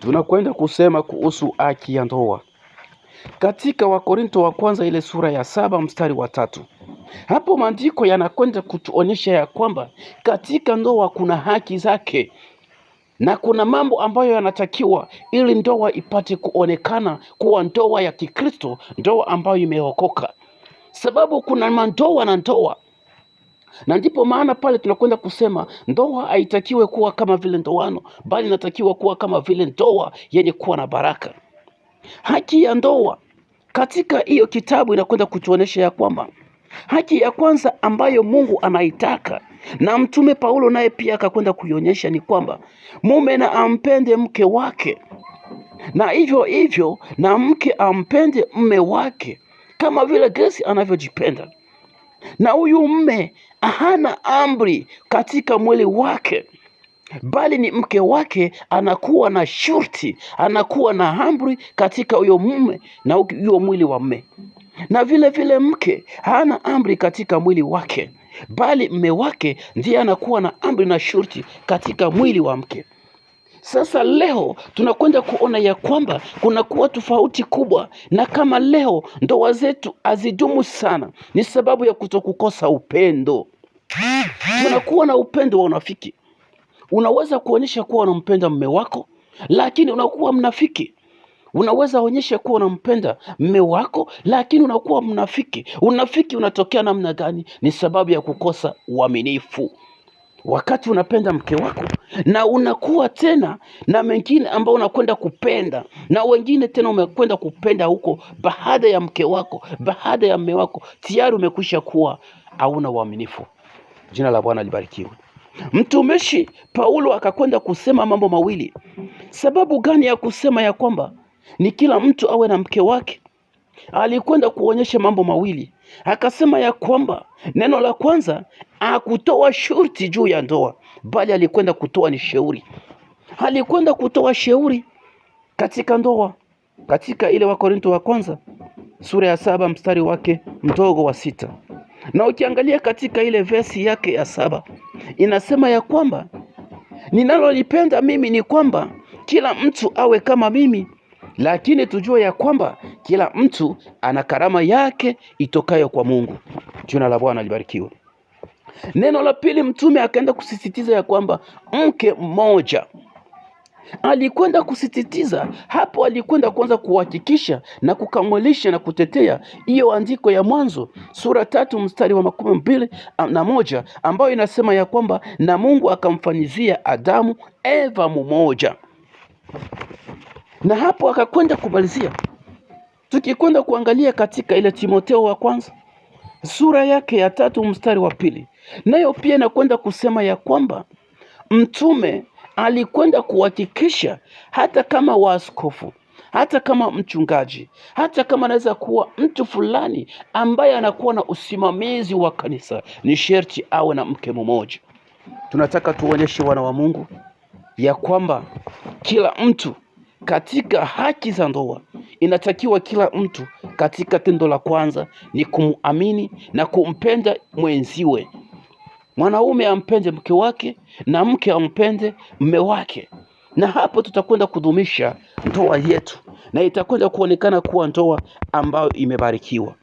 Tunakwenda kusema kuhusu haki ya ndoa katika Wakorinto wa kwanza ile sura ya 7 mstari wa 3. Hapo maandiko yanakwenda kutuonyesha ya kwamba katika ndoa kuna haki zake na kuna mambo ambayo yanatakiwa ili ndoa ipate kuonekana kuwa ndoa ya Kikristo, ndoa ambayo imeokoka. Sababu kuna mandoa na ndoa, na ndipo maana pale tunakwenda kusema ndoa haitakiwe kuwa kama vile ndoano, bali inatakiwa kuwa kama vile ndoa yenye kuwa na baraka. Haki ya ndoa katika hiyo kitabu inakwenda kutuonesha ya kwamba haki ya kwanza ambayo Mungu anaitaka na mtume Paulo naye pia akakwenda kuionyesha ni kwamba mume na ampende mke wake, na hivyo hivyo na mke ampende mume wake kama vile Yesu anavyojipenda. Na huyu mume hana amri katika mwili wake, bali ni mke wake anakuwa na shurti, anakuwa na amri katika huyo mume na huyo mwili wa mume. Na vile vile mke hana amri katika mwili wake, bali mume wake ndiye anakuwa na amri na shurti katika mwili wa mke. Sasa leo tunakwenda kuona ya kwamba kunakuwa tofauti kubwa, na kama leo ndoa zetu hazidumu sana ni sababu ya kutokukosa upendo. Tunakuwa na upendo wa unafiki. Unaweza kuonyesha kuwa unampenda mume wako, lakini unakuwa mnafiki. Unaweza onyesha kuwa unampenda mume wako, lakini unakuwa mnafiki. Unafiki unatokea namna gani? Ni sababu ya kukosa uaminifu. Wakati unapenda mke wako na unakuwa tena na mengine ambao unakwenda kupenda, na wengine tena umekwenda kupenda huko baada ya mke wako, baada ya mume wako, tayari umekwisha kuwa hauna uaminifu. Jina la Bwana libarikiwe. Mtumishi Paulo akakwenda kusema mambo mawili. Sababu gani ya kusema ya kwamba ni kila mtu awe na mke wake? Alikwenda kuonyesha mambo mawili. Akasema ya kwamba neno la kwanza hakutoa shurti juu ya ndoa, bali alikwenda kutoa ni shauri. Alikwenda kutoa shauri katika ndoa, katika ile Wakorinto wa kwanza sura ya 7 mstari wake mdogo wa 6. Na ukiangalia katika ile versi yake ya 7 inasema ya kwamba ninalolipenda mimi ni kwamba kila mtu awe kama mimi, lakini tujue ya kwamba kila mtu ana karama yake itokayo kwa Mungu. Jina la Bwana libarikiwe. Neno la pili, mtume akaenda kusisitiza ya kwamba mke mmoja. Alikwenda kusisitiza hapo, alikwenda kwanza kuhakikisha na kukamilisha na kutetea hiyo andiko ya Mwanzo sura 3 mstari wa 21 ambayo inasema ya kwamba na Mungu akamfanyizia Adamu Eva mmoja. Na hapo akakwenda kumalizia. Tukikwenda kuangalia katika ile Timotheo wa kwanza sura yake ya 3 mstari wa 2, nayo pia inakwenda kusema ya kwamba mtume alikwenda kuhakikisha hata kama waaskofu, hata kama mchungaji, hata kama anaweza kuwa mtu fulani ambaye anakuwa na usimamizi wa kanisa, ni sherti awe na mke mmoja. Tunataka tuonyeshe wana wa Mungu ya kwamba kila mtu katika haki za ndoa inatakiwa kila mtu katika tendo la kwanza ni kumuamini na kumpenda mwenziwe. Mwanaume ampende mke wake na mke ampende mume wake, na hapo tutakwenda kudumisha ndoa yetu na itakwenda kuonekana kuwa ndoa ambayo imebarikiwa.